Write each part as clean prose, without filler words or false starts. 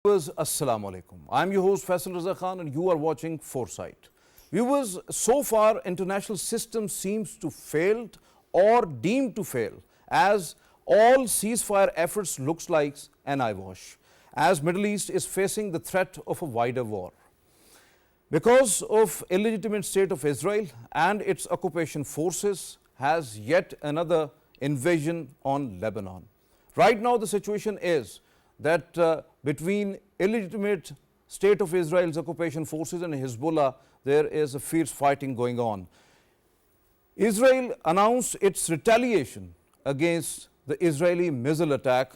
Viewers, Assalamu alaikum. I'm your host Faisal Raza Khan and you are watching Foresight. Viewers, so far international system seems to failed or deemed to fail as all ceasefire efforts looks like an eyewash as Middle East is facing the threat of a wider war. Because of illegitimate state of Israel and its occupation forces has yet another invasion on Lebanon. Right now the situation is that between illegitimate state of Israel's occupation forces and Hezbollah, there is a fierce fighting going on. Israel announced its retaliation against the Israeli missile attack,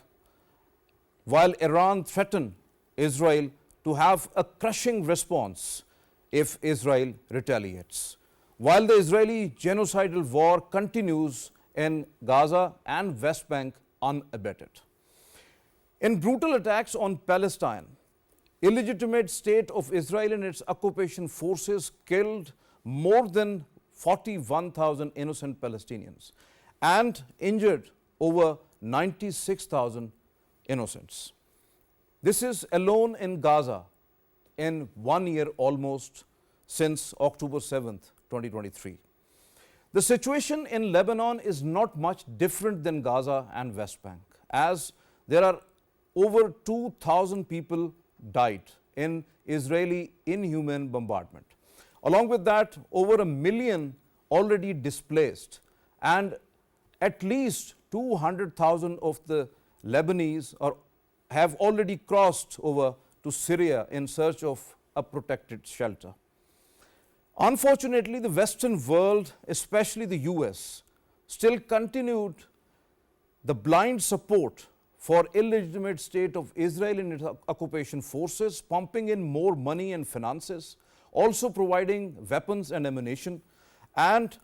while Iran threatened Israel to have a crushing response if Israel retaliates. While the Israeli genocidal war continues in Gaza and West Bank unabated. In brutal attacks on Palestine, illegitimate state of Israel and its occupation forces killed more than 41,000 innocent Palestinians and injured over 96,000 innocents. This is alone in Gaza in 1 year almost since October 7th, 2023. The situation in Lebanon is not much different than Gaza and West Bank, as there are over 2,000 people died in Israeli inhuman bombardment. Along with that, over 1 million already displaced and at least 200,000 of the Lebanese have already crossed over to Syria in search of a protected shelter. Unfortunately, the Western world, especially the US, still continued the blind support for illegitimate state of Israel and its occupation forces, pumping in more money and finances, also providing weapons and ammunition, and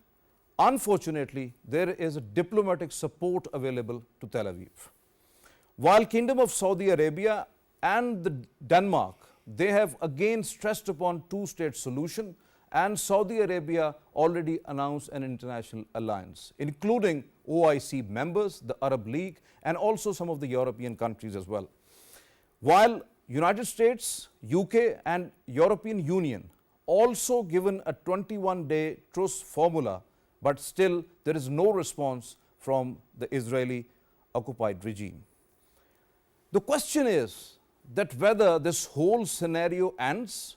unfortunately, there is a diplomatic support available to Tel Aviv. While Kingdom of Saudi Arabia and Denmark, they have again stressed upon two-state solution, and Saudi Arabia already announced an international alliance, including OIC members, the Arab League, and also some of the European countries as well. While United States, UK and European Union also given a 21-day truce formula, but still there is no response from the Israeli occupied regime. The question is that whether this whole scenario ends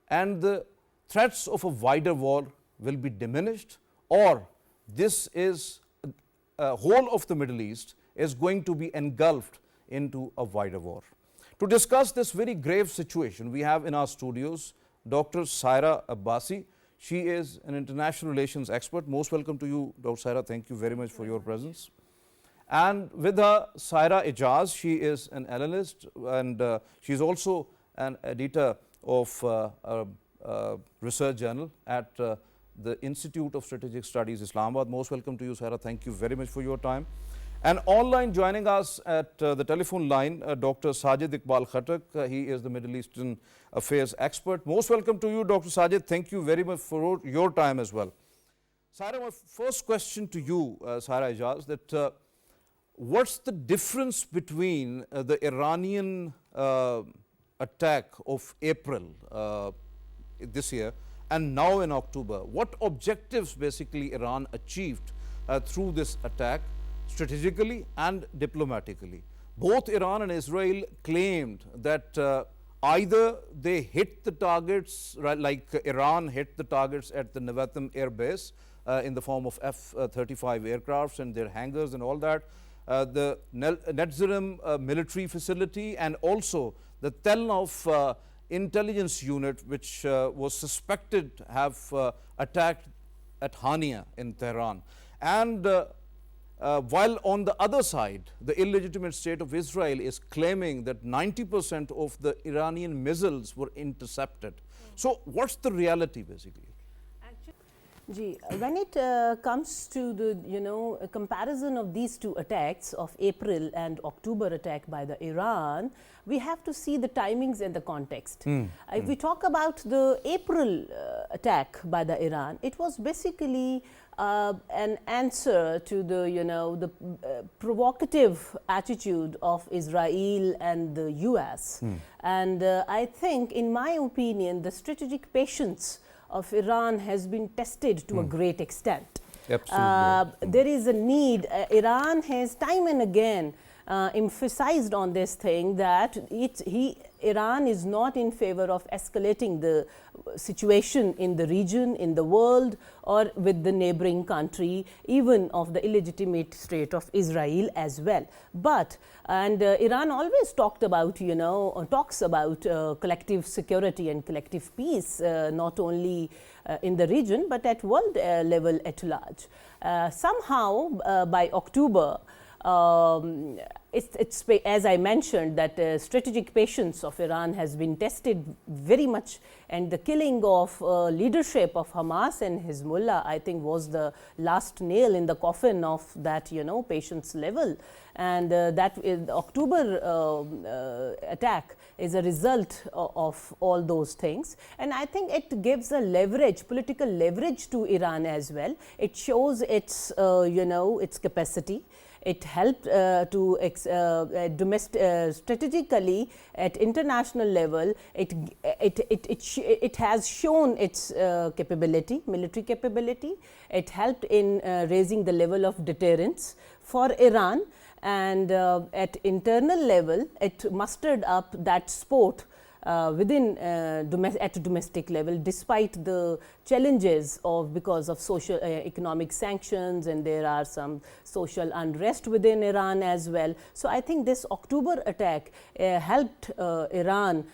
and the threats of a wider war will be diminished, or this is whole of the Middle East is going to be engulfed into a wider war. To discuss this very grave situation, we have in our studios Dr. Saira Abbasi. She is an international relations expert. Most welcome to you, Dr. Saira. Thank you very much for your presence. And with her, Saira Ijaz. She is an analyst and she is also an editor of a research journal at the Institute of Strategic Studies, Islamabad. Most welcome to you, Saira. Thank you very much for your time. And online joining us at the telephone line, Dr. Sajid Khattak. He is the Middle Eastern Affairs expert. Most welcome to you, Dr. Sajid. Thank you very much for your time as well. Saira, my first question to you, Saira Ijaz, that what's the difference between the Iranian attack of April this year and now in October? What objectives basically Iran achieved through this attack, strategically and diplomatically? Both Iran and Israel claimed that either they hit the targets, right, like Iran hit the targets at the Nevatim air base in the form of F-35 aircrafts and their hangars and all that, the Netzarim military facility, and also the Tel Nov intelligence unit, which was suspected to have attacked at Hania in Tehran. And while on the other side, the illegitimate state of Israel is claiming that 90% of the Iranian missiles were intercepted. So what's the reality basically? Gee, when it comes to the a comparison of these two attacks of April and October attack by the Iran, we have to see the timings and the context. If we talk about the April attack by the Iran, it was basically an answer to the provocative attitude of Israel and the US. And I think, in my opinion, the strategic patience of Iran has been tested to a great extent. Absolutely. There is a need. Iran has time and again emphasized on this thing that Iran is not in favor of escalating the situation in the region, in the world, or with the neighboring country, even of the illegitimate state of Israel as well. But Iran always talks about collective security and collective peace, not only in the region but at world level at large. Somehow by October, it's as I mentioned, that strategic patience of Iran has been tested very much, and the killing of leadership of Hamas and Hezbollah, I think, was the last nail in the coffin of that patience level. And that October attack is a result of all those things, and I think it gives a leverage, political leverage to Iran as well. It shows its its capacity. It helped to strategically at international level. It has shown its capability, military capability. It helped in raising the level of deterrence for Iran, and at internal level, it mustered up that support within at domestic level, despite the challenges because of social economic sanctions, and there are some social unrest within Iran as well. So I think this October attack helped Iran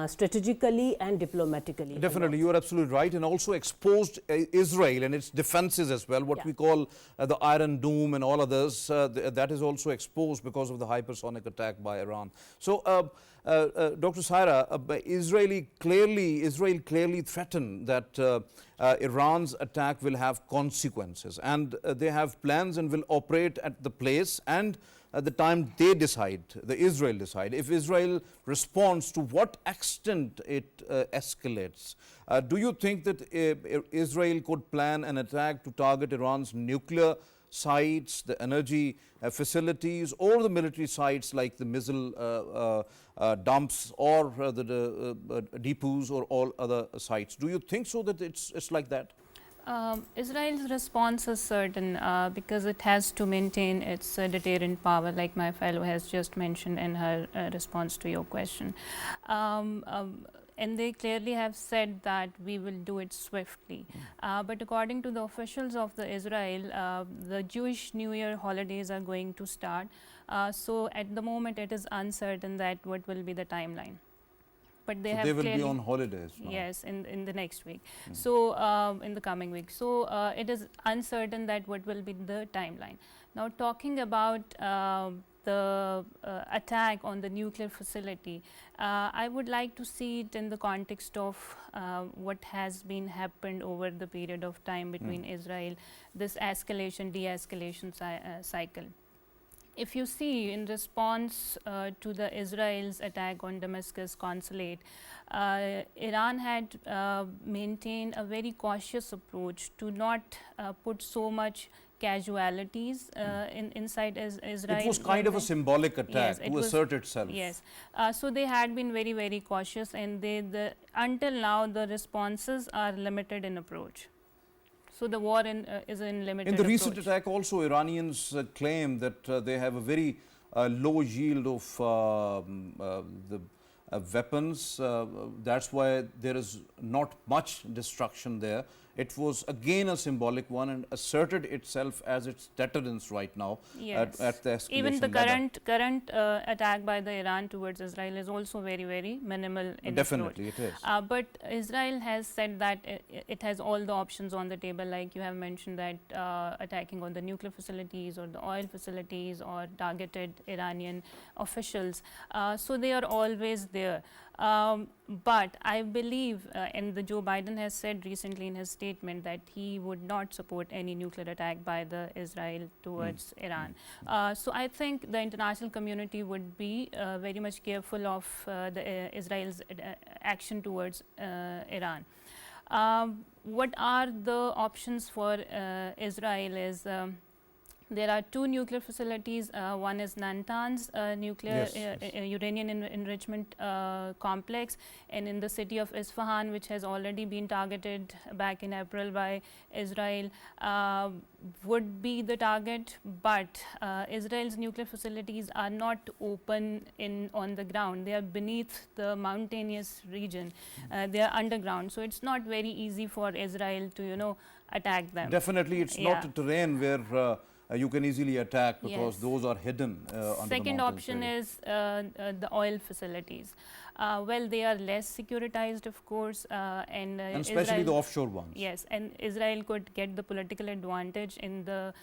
strategically and diplomatically. Definitely, you are absolutely right, and also exposed Israel and its defenses as well, what we call the Iron Dome and all others. That is also exposed because of the hypersonic attack by Iran. So Dr. Saira, Israel clearly threatened that Iran's attack will have consequences, and they have plans and will operate at the place and at the time they decide, Israel decide. If Israel responds, to what extent it escalates? Do you think that Israel could plan an attack to target Iran's nuclear sites, the energy facilities, or the military sites like the missile dumps or the depots or all other sites? Do you think so, that it's like that? Israel's response is certain because it has to maintain its deterrent power, like my fellow has just mentioned in her response to your question. And they clearly have said that we will do it swiftly. But according to the officials of the Israel, the Jewish New Year holidays are going to start. So at the moment it is uncertain that what will be the timeline. But they will be on holidays now. Yes, in the next week. So in the coming week. So it is uncertain that what will be the timeline. Now, talking about the attack on the nuclear facility, I would like to see it in the context of what has been happened over the period of time between Israel, this escalation, de-escalation cycle. If you see, in response to the Israel's attack on Damascus consulate, Iran had maintained a very cautious approach to not put so much casualties inside Israel. It was kind of a symbolic attack to assert itself. Yes. So they had been very, very cautious, and until now the responses are limited in approach. So the war is in limited In the recent approach. attack also, Iranians claim that they have a very low yield of the weapons. That's why there is not much destruction there. It was again a symbolic one and asserted itself as its deterrence right now. Yes. At the escalation. Even the current attack by the Iran towards Israel is also very, very minimal in Definitely approach. it is. But Israel has said that it has all the options on the table, like you have mentioned, that attacking on the nuclear facilities or the oil facilities or targeted Iranian officials. So they are always there. But I believe, and the Joe Biden has said recently in his statement that he would not support any nuclear attack by the Israel towards Iran. So I think the international community would be very much careful of Israel's action towards Iran. What are the options for Israel is there are two nuclear facilities. One is Natanz nuclear uranium enrichment complex, and in the city of Isfahan, which has already been targeted back in April by Israel, would be the target. But Israel's nuclear facilities are not open on the ground. They are beneath the mountainous region. They are underground, so it's not very easy for Israel to attack them. Definitely, it's not a terrain where you can easily attack, because those are hidden under Second the option is the oil facilities. Well, they are less securitized, of course, and especially Israel, the offshore ones. Yes, and Israel could get the political advantage in the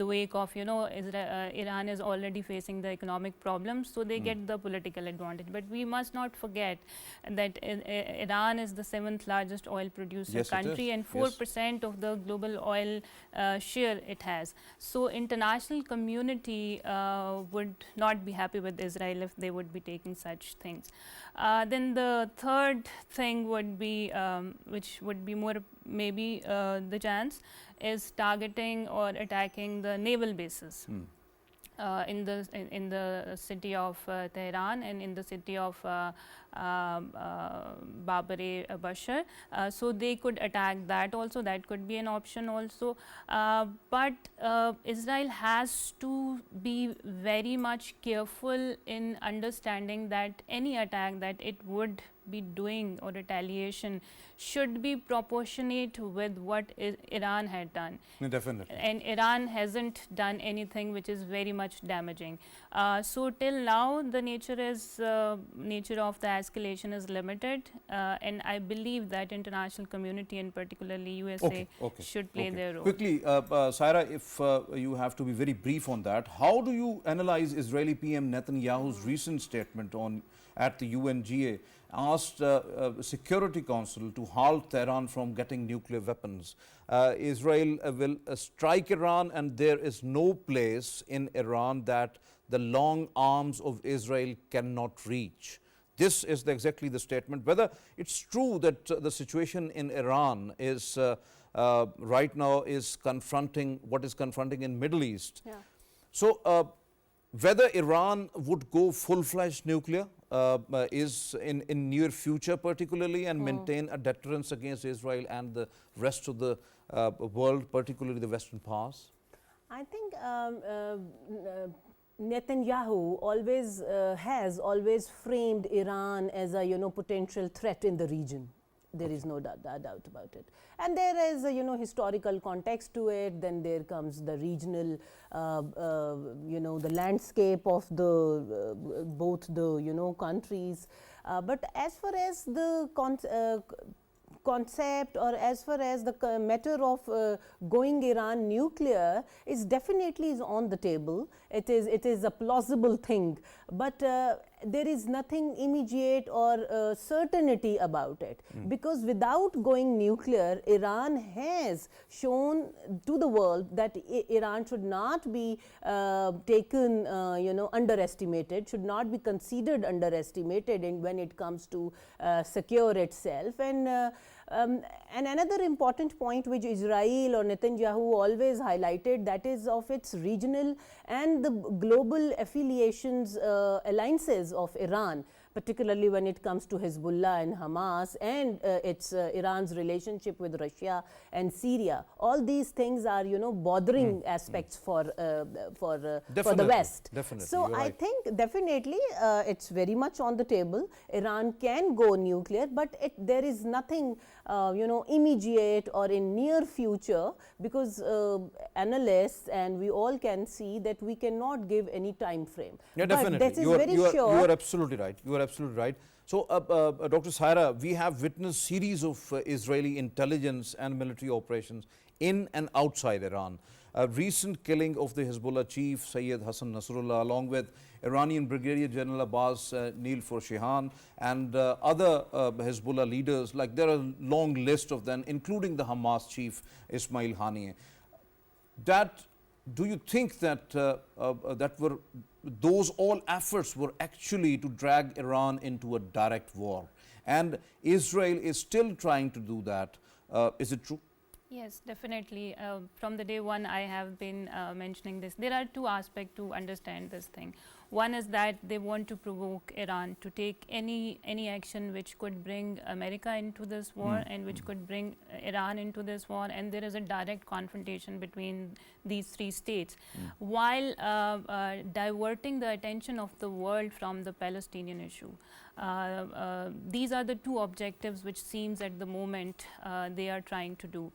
wake of Iran is already facing the economic problems, so they get the political advantage. But we must not forget that Iran is the 7th largest oil producer country, and 4% of the global oil share it has. So international community would not be happy with Israel if they would be taking such things. Then the third thing would be, which would be more maybe the chance, is targeting or attacking the naval bases. In the city of Tehran and in the city of Babar-e-Bashar, so they could attack that also. That could be an option also. But Israel has to be very much careful in understanding that any attack that it would be doing or retaliation should be proportionate with what Iran had done. Definitely. And Iran hasn't done anything which is very much damaging. So till now, the nature of the escalation is limited, and I believe that international community and particularly USA should play their role. Quickly, Saira, if you have to be very brief on that, how do you analyze Israeli PM Netanyahu's recent statement at the UNGA, asked Security Council to halt Tehran from getting nuclear weapons? Israel will strike Iran, and there is no place in Iran that the long arms of Israel cannot reach. This is exactly the statement. Whether it's true that the situation in Iran is right now is confronting what is confronting in Middle East. So whether Iran would go full-fledged nuclear is in near future particularly, and maintain a deterrence against Israel and the rest of the world, particularly the Western powers? I think Netanyahu has always framed Iran as a potential threat in the region. There is no doubt about it. And there is a historical context to it. Then there comes the regional, the landscape of the both the countries. But as far as the concept, or as far as the matter of going Iran nuclear, is definitely on the table. It is a plausible thing, but there is nothing immediate or certainty about it, because without going nuclear, Iran has shown to the world that Iran should not be taken underestimated, should not be considered underestimated when it comes to secure itself. And another important point which Israel or Netanyahu always highlighted, that is of its regional and the global affiliations, alliances of Iran, particularly when it comes to Hezbollah and Hamas, and its Iran's relationship with Russia and Syria. All these things are bothering aspects for the West. Definitely, so I think definitely it's very much on the table. Iran can go nuclear, but there is nothing immediate or in near future, because analysts and we all can see that we cannot give any time frame. Yeah, definitely. But that is you are sure. You are absolutely right. You are absolutely right. So, Dr. Saira, we have witnessed series of Israeli intelligence and military operations in and outside Iran. A recent killing of the Hezbollah chief Syed Hassan Nasrallah, along with Iranian Brigadier General Abbas Neil Forshihan and other Hezbollah leaders, like there are a long list of them, including the Hamas chief Ismail Haniyeh. That, do you think that those all efforts were actually to drag Iran into a direct war, and Israel is still trying to do that? Is it true? Yes, definitely. From the day one, I have been mentioning this. There are two aspects to understand this thing. One is that they want to provoke Iran to take any action which could bring America into this war and which could bring Iran into this war, and there is a direct confrontation between these three states, while diverting the attention of the world from the Palestinian issue. These are the two objectives which seems at the moment they are trying to do,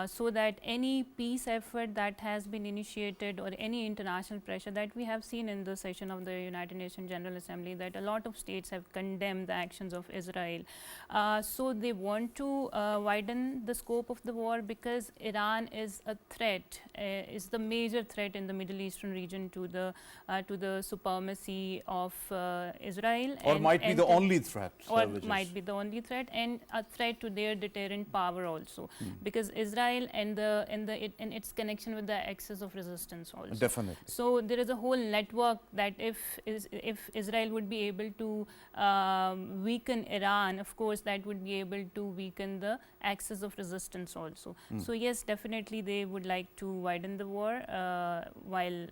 so that any peace effort that has been initiated or any international pressure that we have seen in the session of the United Nations General Assembly, that a lot of states have condemned the actions of Israel. So they want to widen the scope of the war, because Iran is a threat, is the major threat in the Middle Eastern region to the supremacy of Israel. Or might be the only threat. Or might be the only threat, and a threat to their deterrent power also, because Israel and its connection with the axis of resistance also. Definitely. So there is a whole network that if Israel would be able to weaken Iran, of course that would be able to weaken the axis of resistance also. So yes, definitely they would like to widen the war while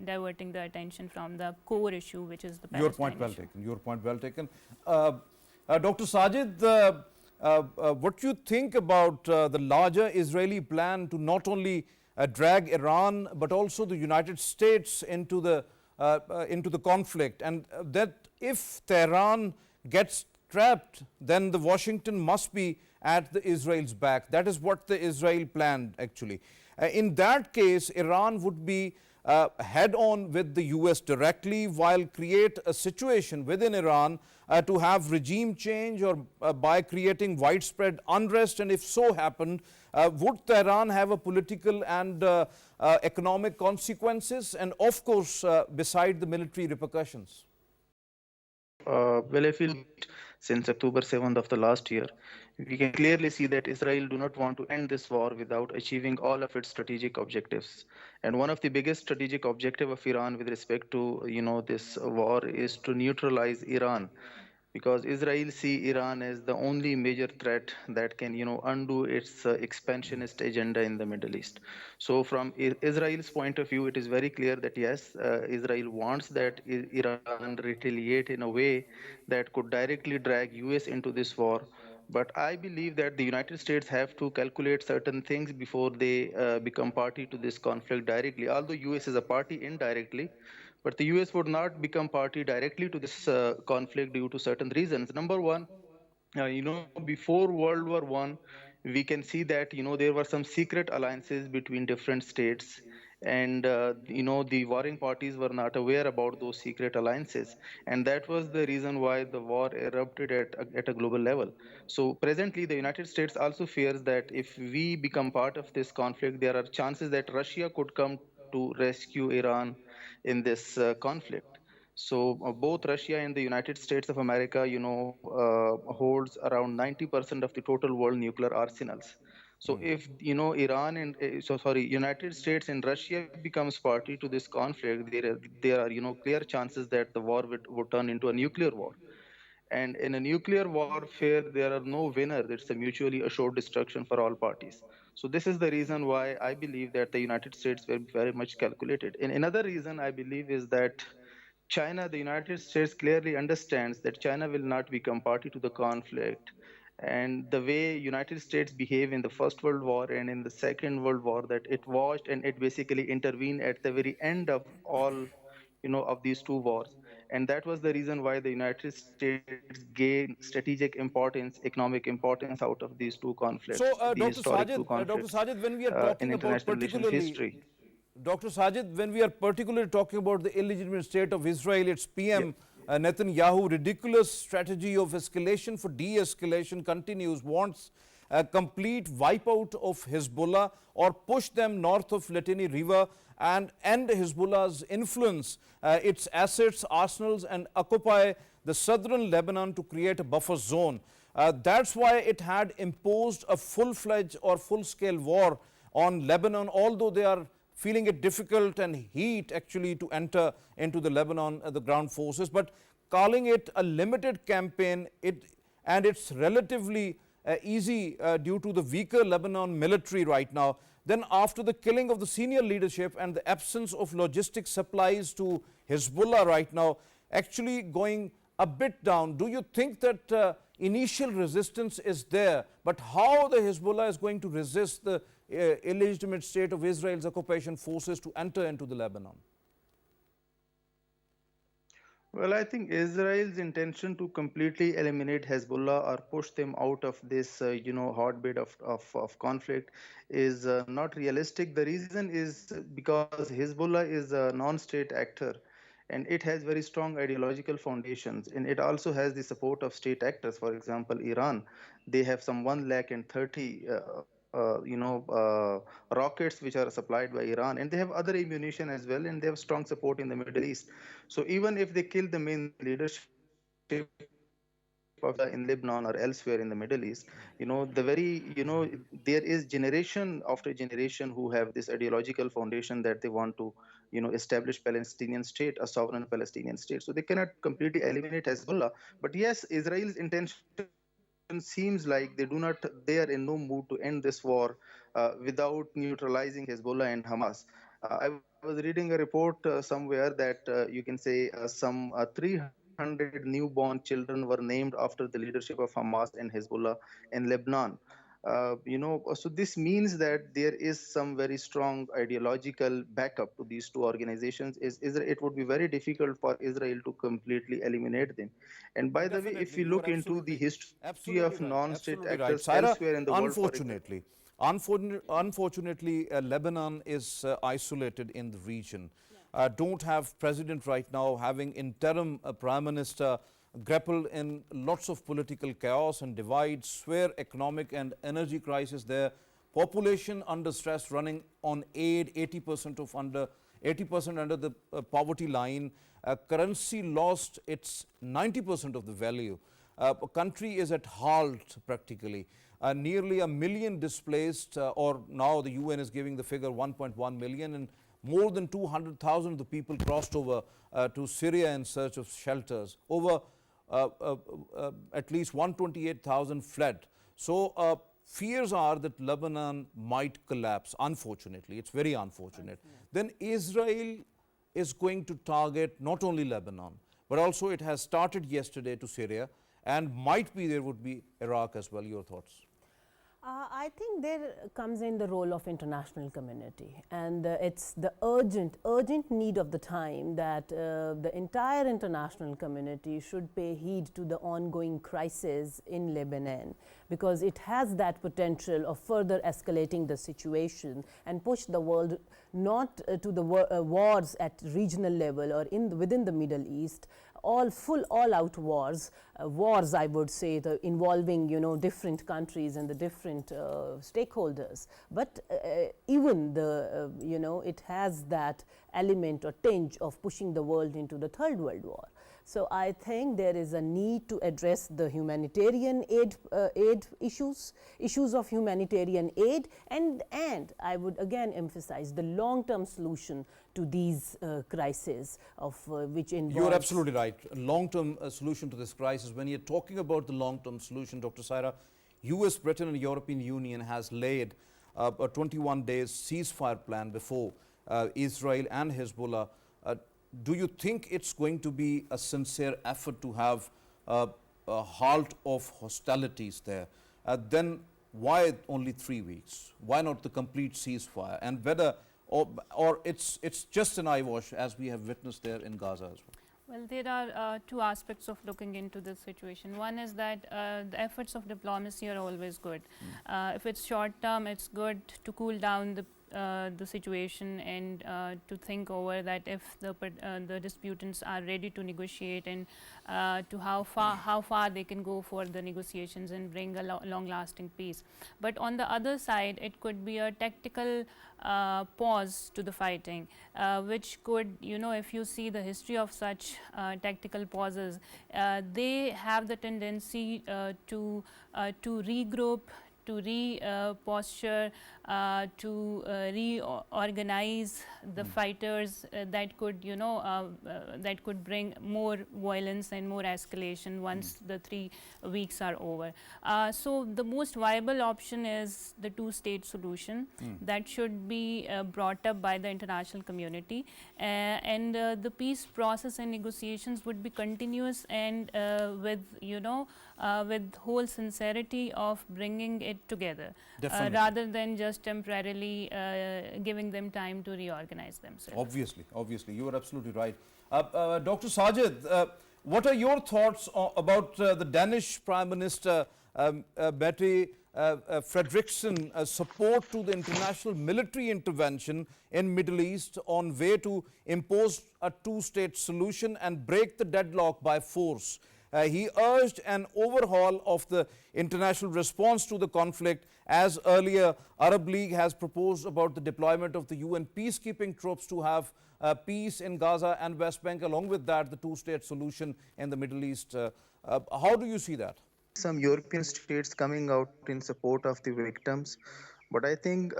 diverting the attention from the core issue, which is the Palestine Your point well issue. taken. Your point well taken. Dr. Sajid, what do you think about the larger Israeli plan to not only drag Iran but also the United States into the conflict, and that if Tehran gets trapped, then the Washington must be at the Israel's back? That is what the Israel planned actually. In that case, Iran would be head on with the US directly, while create a situation within Iran to have regime change, or by creating widespread unrest. And if so happened, would Tehran have a political and economic consequences, and of course beside the military repercussions? Well, I feel since October 7th of the last year, we can clearly see that Israel do not want to end this war without achieving all of its strategic objectives. And one of the biggest strategic objective of Iran with respect to this war is to neutralize Iran, because Israel see Iran as the only major threat that can undo its expansionist agenda in the Middle East. So from Israel's point of view, it is very clear that yes, Israel wants that Iran retaliate in a way that could directly drag US into this war. But I believe that the United States have to calculate certain things before they become party to this conflict directly. Although US is a party indirectly, but the US would not become party directly to this conflict due to certain reasons. Number one, before World War I, we can see that there were some secret alliances between different states, and the warring parties were not aware about those secret alliances, and that was the reason why the war erupted at a global level. So presently, the United States also fears that if we become part of this conflict, there are chances that Russia could come to rescue Iran in this conflict. So both Russia and the United States of America, holds around 90% of the total world nuclear arsenals. So if United States and Russia becomes party to this conflict, there are clear chances that the war would turn into a nuclear war. And in a nuclear warfare, there are no winners. It's a mutually assured destruction for all parties. So this is the reason why I believe that the United States were very much calculated. And another reason I believe is that the United States clearly understands that China will not become party to the conflict. And the way United States behave in the First World War and in the Second World War, that it watched and it basically intervened at the very end of all, of these two wars. And that was the reason why the United States gained strategic importance, economic importance out of these two conflicts, So, the historic two conflicts When we are in talking about international relations particularly, history. Dr. Sajid, when we are particularly talking about the illegitimate state of Israel, its PM Netanyahu's ridiculous strategy of escalation for de-escalation continues, wants a complete wipeout of Hezbollah or push them north of Litani River and end Hezbollah's influence, its assets, arsenals, and occupy the southern Lebanon to create a buffer zone. That's why it had imposed a full-fledged or full-scale war on Lebanon, although they are feeling it difficult and heat actually to enter into the Lebanon, the ground forces, but calling it a limited campaign, and it's relatively easy due to the weaker Lebanon military right now. Then after the killing of the senior leadership and the absence of logistic supplies to Hezbollah right now, actually going a bit down, do you think that initial resistance is there, but how the Hezbollah is going to resist the illegitimate state of Israel's occupation forces to enter into the Lebanon? Well, I think Israel's intention to completely eliminate Hezbollah or push them out of this, hotbed of conflict is not realistic. The reason is because Hezbollah is a non-state actor, and it has very strong ideological foundations, and it also has the support of state actors. For example, Iran, they have some 130 rockets which are supplied by Iran, and they have other ammunition as well, and they have strong support in the Middle East. So even if they kill the main leadership of in Lebanon or elsewhere in the Middle East, there is generation after generation who have this ideological foundation that they want to, establish Palestinian state, a sovereign Palestinian state. So they cannot completely eliminate Hezbollah. But yes, Israel's intention seems like they are in no mood to end this war without neutralizing Hezbollah and Hamas. I was reading a report somewhere that you can say some 300 newborn children were named after the leadership of Hamas and Hezbollah in Lebanon. So this means that there is some very strong ideological backup to these two organizations. It would be very difficult for Israel to completely eliminate them. And by the way, if you look into the history of non-state actors elsewhere in the world, Unfortunately, Lebanon is isolated in the region. Don't have president right now, having interim prime minister, grappled in lots of political chaos and divides, severe economic and energy crisis there, population under stress, running on aid, 80% under the poverty line, currency lost its 90% of the value. Country is at halt practically. Nearly 1 million displaced, or now the UN is giving the figure 1.1 million, and more than 200,000 of the people crossed over to Syria in search of shelters. Over at least 128,000 fled. So fears are that Lebanon might collapse, unfortunately. It's very unfortunate. Then Israel is going to target not only Lebanon, but also it has started yesterday to Syria, and might be there would be Iraq as well. Your thoughts? I think there comes in the role of international community, and it's the urgent need of the time that the entire international community should pay heed to the ongoing crisis in Lebanon, because it has that potential of further escalating the situation and push the world not to the wars at regional level or within the Middle East, all-out wars, I would say, involving different countries and the different stakeholders. But even it has that element or tinge of pushing the world into the Third World War. So I think there is a need to address the humanitarian aid issues of humanitarian aid, and I would again emphasize the long-term solution to these crises of which involves. You're absolutely right. A long-term solution to this crisis. When you're talking about the long-term solution, Dr. Saira, US, Britain, and European Union has laid a 21 days ceasefire plan before Israel and Hezbollah. Do you think it's going to be a sincere effort to have a halt of hostilities there? Then why only 3 weeks? Why not the complete ceasefire? And whether, or it's just an eyewash, as we have witnessed there in Gaza as well? Well, there are two aspects of looking into this situation. One is that the efforts of diplomacy are always good. If it's short term, it's good to cool down the the situation and to think over that if the disputants are ready to negotiate and to how far they can go for the negotiations and bring a long-lasting peace. But on the other side, it could be a tactical pause to the fighting, which could, if you see the history of such tactical pauses, they have the tendency to regroup, to re-posture, to reorganize the fighters that could, that could bring more violence and more escalation once the 3 weeks are over. So the most viable option is the two-state solution that should be brought up by the international community, and the peace process and negotiations would be continuous and with, with whole sincerity of bringing it together, rather than just temporarily giving them time to reorganize themselves. Obviously, you are absolutely right. Dr. Sajid, what are your thoughts about the Danish Prime Minister Mette Frederiksen's support to the international military intervention in Middle East on way to impose a two-state solution and break the deadlock by force? He urged an overhaul of the international response to the conflict, as earlier Arab League has proposed about the deployment of the UN peacekeeping troops to have peace in Gaza and West Bank, along with that the two-state solution in the Middle East. How do you see that? Some European states coming out in support of the victims. But I think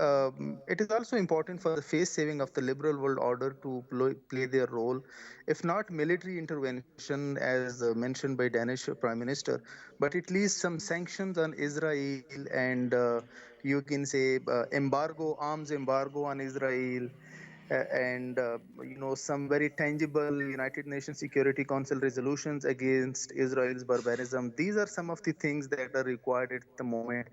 it is also important for the face saving of the liberal world order to play their role, if not military intervention as mentioned by Danish Prime Minister, but at least some sanctions on Israel and you can say arms embargo on Israel. And some very tangible United Nations Security Council resolutions against Israel's barbarism. These are some of the things that are required at the moment.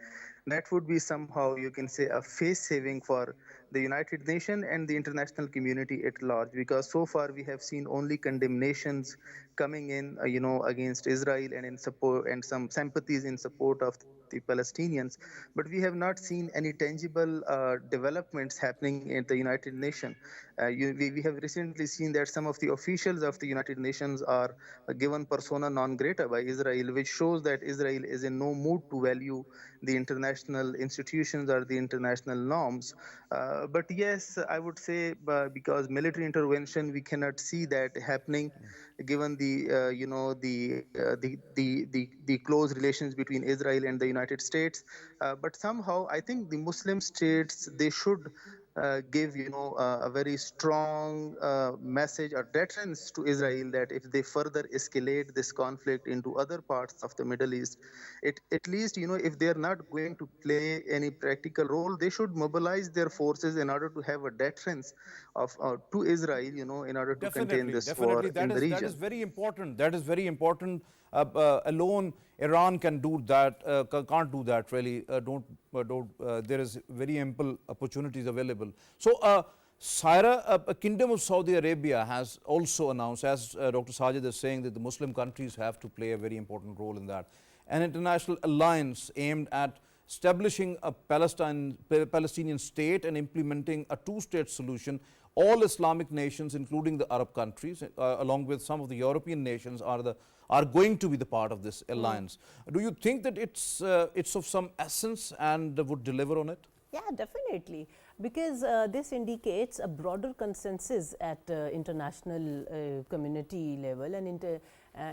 That would be somehow, you can say, a face saving for the United Nations and the international community at large, because so far we have seen only condemnations coming in, against Israel and in support, and some sympathies in support of the Palestinians, but we have not seen any tangible developments happening in the United Nations. We have recently seen that some of the officials of the United Nations are given persona non grata by Israel, which shows that Israel is in no mood to value the international institutions or the international norms. But yes, I would say because military intervention, we cannot see that happening, given the the close relations between Israel and the United States. But somehow, I think the Muslim states, they should give a very strong message or deterrence to Israel, that if they further escalate this conflict into other parts of the Middle East, at least if they are not going to play any practical role, they should mobilize their forces in order to have a deterrence of to Israel, in order to contain this war in the region. That is very important. That is very important. Alone, Iran can do that. Can't do that really. There is very ample opportunities available. So, Saira, a Kingdom of Saudi Arabia has also announced, as Dr. Sajid is saying, that the Muslim countries have to play a very important role in that. An international alliance aimed at establishing a Palestinian state and implementing a two-state solution. All Islamic nations, including the Arab countries, along with some of the European nations, are going to be the part of this alliance. Do you think that it's of some essence and would deliver on it? Yeah, definitely, because this indicates a broader consensus at international community level, and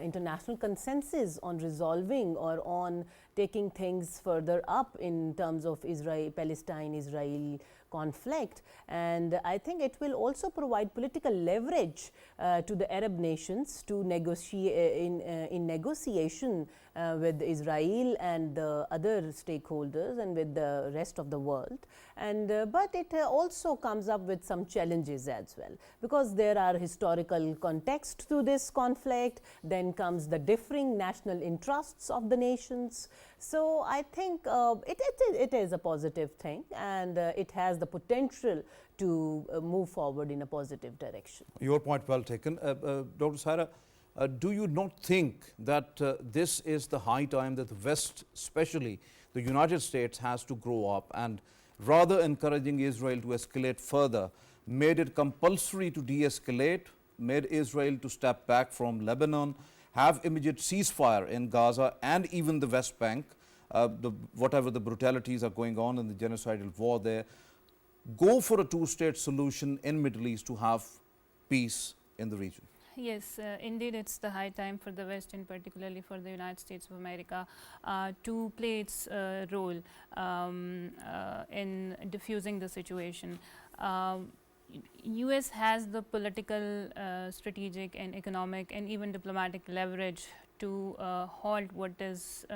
international consensus on resolving or on taking things further up in terms of Palestine-Israel conflict. And I think it will also provide political leverage to the Arab nations to negotiate in negotiation with Israel and the other stakeholders and with the rest of the world. And but it also comes up with some challenges as well, because there are historical context to this conflict, then comes the differing national interests of the nations. So I think it is a positive thing, and it has the potential to move forward in a positive direction. Your point well taken. Dr. Saira, do you not think that this is the high time that the West, especially the United States, has to grow up and rather encouraging Israel to escalate further, made it compulsory to de-escalate, made Israel to step back from Lebanon, have immediate ceasefire in Gaza and even the West Bank, whatever the brutalities are going on in the genocidal war there, go for a two-state solution in Middle East to have peace in the region. Yes, indeed, it's the high time for the West, and particularly for the United States of America, to play its role in diffusing the situation. US has the political, strategic and economic and even diplomatic leverage to halt what is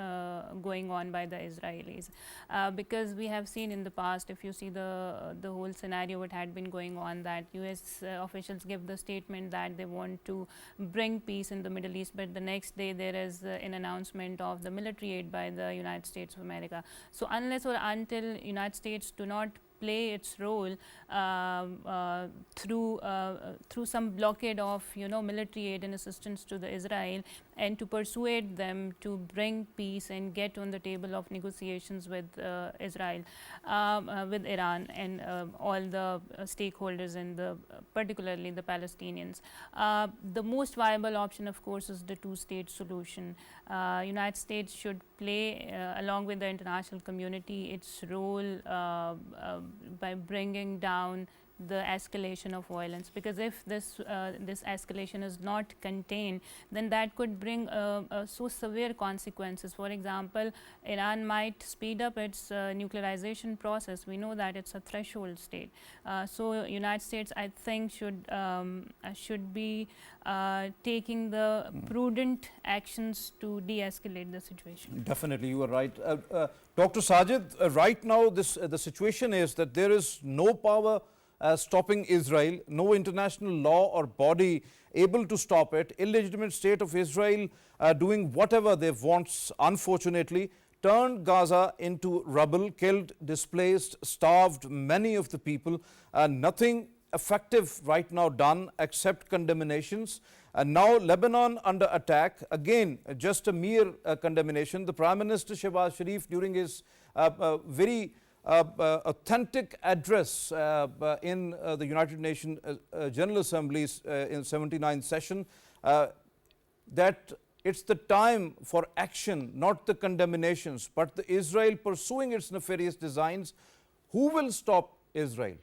going on by the Israelis, because we have seen in the past, if you see the whole scenario what had been going on, that US officials give the statement that they want to bring peace in the Middle East, but the next day there is an announcement of the military aid by the United States of America. So unless or until United States do not play its role through some blockade of military aid and assistance to the Israel, and to persuade them to bring peace and get on the table of negotiations with Israel, with Iran and all the stakeholders, and particularly the Palestinians. The most viable option, of course, is the two-state solution. United States should play, along with the international community, its role by bringing down the escalation of violence, because if this escalation is not contained, then that could bring so severe consequences. For example, Iran might speed up its nuclearization process. We know that it's a threshold state. So United States, I think, should be taking the prudent actions to de-escalate the situation. Definitely, you are right. Dr. Sajid, right now the situation is that there is no power stopping Israel, no international law or body able to stop it. Illegitimate state of Israel doing whatever they want, unfortunately, turned Gaza into rubble, killed, displaced, starved many of the people. Nothing effective right now done except condemnations. And now Lebanon under attack, again just a mere condemnation. The Prime Minister Shehbaz Sharif, during his very authentic address in the United Nations General Assembly's in 79th session, that it's the time for action, not the condemnations, but the Israel pursuing its nefarious designs. Who will stop Israel?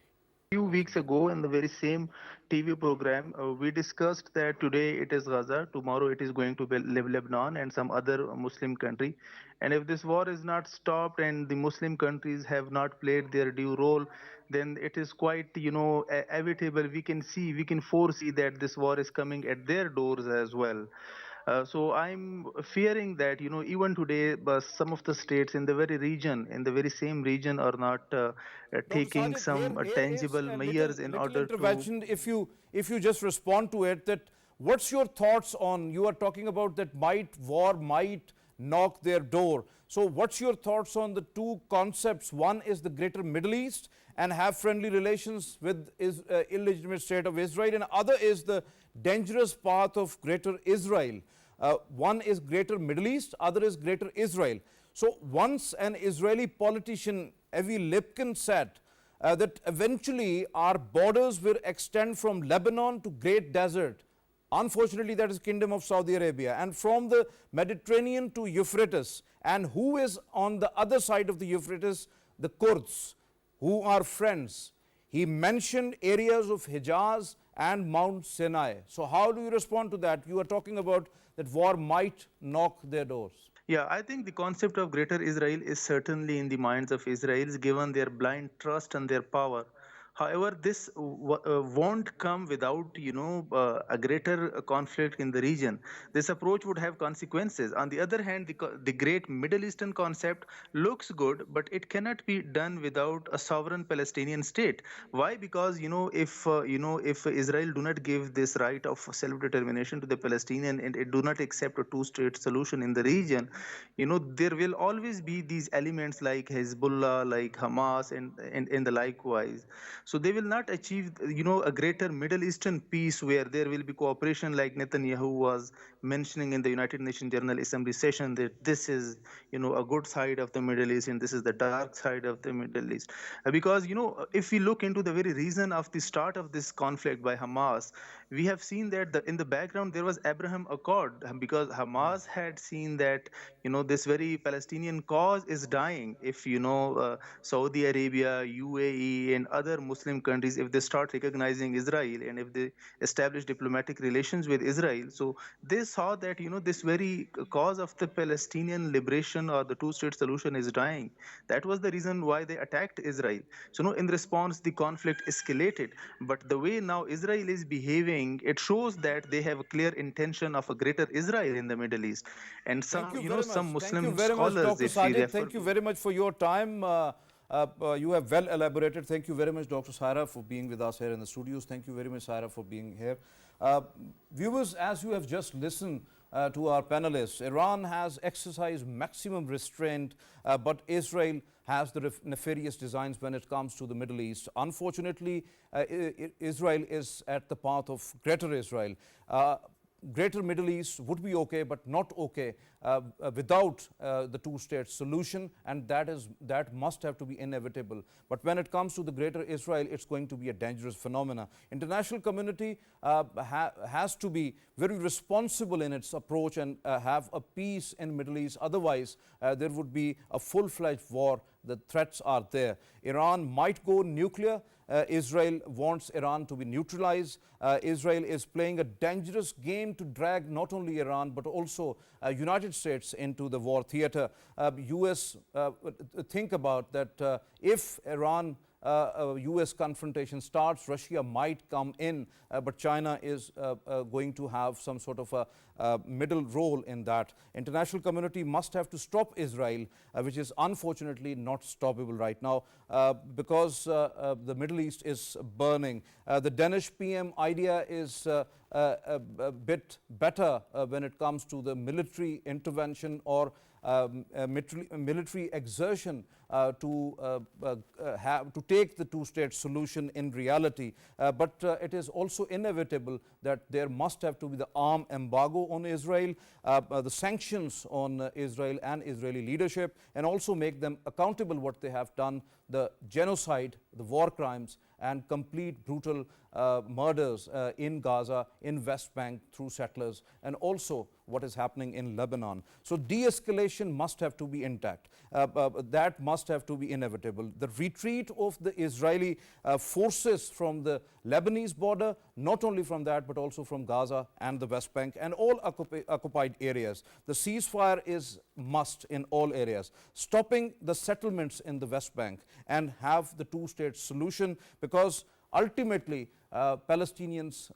Few weeks ago in the very same TV program, we discussed that today it is Gaza, tomorrow it is going to be Lebanon and some other Muslim country. And if this war is not stopped and the Muslim countries have not played their due role, then it is quite, inevitable. We can foresee that this war is coming at their doors as well. So I'm fearing that even today, some of the states in the very region, in the very same region, are not taking Sajid, some here is tangible a measures in little order to. intervention. If you just respond to it, that what's your thoughts on, you are talking about that war might knock their door. So what's your thoughts on the two concepts? One is the greater Middle East and have friendly relations with illegitimate state of Israel, and other is the dangerous path of greater Israel. One is greater Middle East, other is greater Israel. So once an Israeli politician, Avi Lipkin, said that eventually our borders will extend from Lebanon to Great Desert. Unfortunately, that is Kingdom of Saudi Arabia, and from the Mediterranean to Euphrates. And who is on the other side of the Euphrates? The Kurds, who are friends. He mentioned areas of Ijaz and Mount Sinai. So how do you respond to that? You are talking about that war might knock their doors. Yeah, I think the concept of greater Israel is certainly in the minds of Israelis given their blind trust and their power. However, this won't come without, a greater conflict in the region. This approach would have consequences. On the other hand, the great Middle Eastern concept looks good, but it cannot be done without a sovereign Palestinian state. Why? Because, if Israel do not give this right of self-determination to the Palestinian and it do not accept a two-state solution in the region, there will always be these elements like Hezbollah, like Hamas, and the likewise. So they will not achieve, a greater Middle Eastern peace where there will be cooperation, like Netanyahu was mentioning in the United Nations General Assembly session, that this is, a good side of the Middle East and this is the dark side of the Middle East. Because, if we look into the very reason of the start of this conflict by Hamas, we have seen that in the background there was Abraham Accord, because Hamas had seen that, this very Palestinian cause is dying if, Saudi Arabia, UAE, and other Muslim countries, if they start recognizing Israel and if they establish diplomatic relations with Israel. So they saw that, this very cause of the Palestinian liberation or the two-state solution is dying. That was the reason why they attacked Israel. So, in response, the conflict escalated. But the way now Israel is behaving, it shows that they have a clear intention of a greater Israel in the Middle East. And Thank some, you very much. some Thank you Muslim very much, scholars, Dr. if we Sajid. refer Thank you to very much for your time. You have well elaborated. Thank you very much, Dr. Saira, for being with us here in the studios. Thank you very much, Saira, for being here. Viewers, as you have just listened to our panelists, Iran has exercised maximum restraint, but Israel has the nefarious designs when it comes to the Middle East. Unfortunately, Israel is at the path of Greater Israel. Greater Middle East would be okay, but not okay without the two-state solution, and that must have to be inevitable. But when it comes to the Greater Israel, it's going to be a dangerous phenomena. International community has to be very responsible in its approach and have a peace in Middle East. Otherwise, there would be a full-fledged war. The threats are there. Iran might go nuclear. Israel wants Iran to be neutralized. Israel is playing a dangerous game to drag not only Iran but also United States into the war theater. US think about that if Iran US confrontation starts, Russia might come in, but China is going to have some sort of a middle role in that. International community must have to stop Israel, which is unfortunately not stoppable right now because the Middle East is burning. The Danish PM idea is a bit better when it comes to the military intervention or military exertion to take the two-state solution in reality. But it is also inevitable that there must have to be the arm embargo on Israel, the sanctions on Israel and Israeli leadership, and also make them accountable what they have done, the genocide, the war crimes, and complete brutal murders in Gaza, in West Bank through settlers, and also what is happening in Lebanon. So de-escalation must have to be intact. That must have to be inevitable. The retreat of the Israeli forces from the Lebanese border, not only from that, but also from Gaza and the West Bank and all occupied areas. The ceasefire is must in all areas. Stopping the settlements in the West Bank and have the two-state solution, because ultimately Palestinians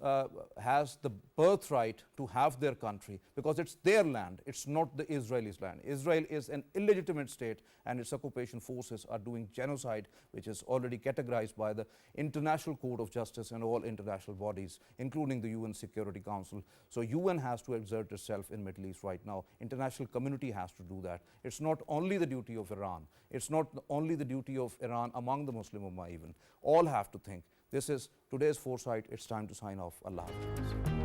has the birthright to have their country because it's their land, it's not the Israelis' land. Israel is an illegitimate state and its occupation forces are doing genocide, which is already categorized by the International Court of Justice and all international bodies, including the UN Security Council. So UN has to exert itself in Middle East right now. International community has to do that. It's not only the duty of Iran, it's not only the duty of Iran among the Muslim Ummah even. All have to think. This is today's Foresight. It's time to sign off. Allah Hafiz.